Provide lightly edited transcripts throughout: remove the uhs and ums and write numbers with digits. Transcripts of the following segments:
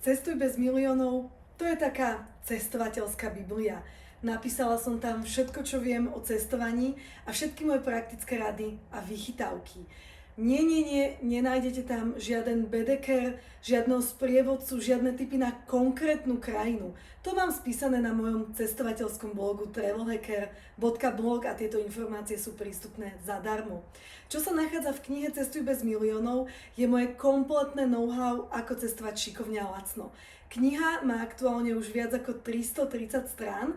Cestuj bez miliónov, to je taká cestovateľská biblia. Napísala som tam všetko, čo viem o cestovaní a všetky moje praktické rady a vychytávky. Nie, nenájdete tam žiaden bedeker, žiadneho sprievodcu, žiadne tipy na konkrétnu krajinu. To mám spísané na mojom cestovateľskom blogu travelhacker.blog a tieto informácie sú prístupné zadarmo. Čo sa nachádza v knihe Cestuj bez miliónov je moje kompletné know-how, ako cestovať šikovne a lacno. Kniha má aktuálne už viac ako 330 strán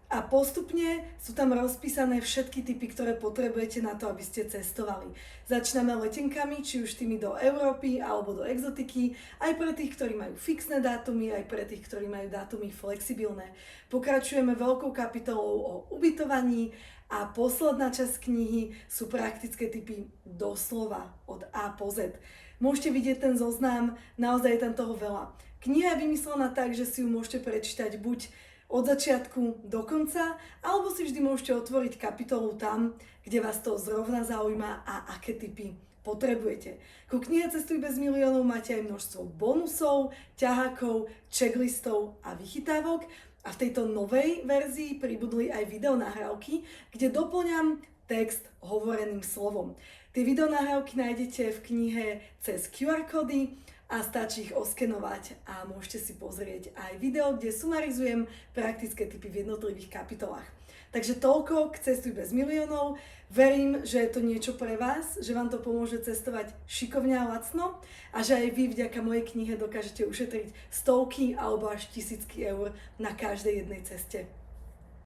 a postupne sú tam rozpísané všetky tipy, ktoré potrebujete na to, aby ste cestovali. Začíname letenkami, či už tými do Európy alebo do exotiky, aj pre tých, ktorí majú fixné dátumy, aj pre tých, ktorí majú dátumy flexibilné. Pokračujeme veľkou kapitolou o ubytovaní a posledná časť knihy sú praktické tipy doslova od A po Z. Môžete vidieť ten zoznam, naozaj je tam toho veľa. Kniha je vymyslená tak, že si ju môžete prečítať buď od začiatku do konca, alebo si vždy môžete otvoriť kapitolu tam, kde vás to zrovna zaujíma a aké tipy potrebujete. Ku knihe Cestuj bez miliónov máte aj množstvo bonusov, ťahákov, checklistov a vychytávok a v tejto novej verzii pribudli aj videonahrávky, kde doplňam text hovoreným slovom. Tie videonahrávky nájdete v knihe cez QR kódy a stačí ich oskenovať a môžete si pozrieť aj video, kde sumarizujem praktické tipy v jednotlivých kapitolách. Takže toľko k Cestuj bez miliónov. Verím, že je to niečo pre vás, že vám to pomôže cestovať šikovne a lacno a že aj vy vďaka mojej knihe dokážete ušetriť stovky alebo až tisícky eur na každej jednej ceste.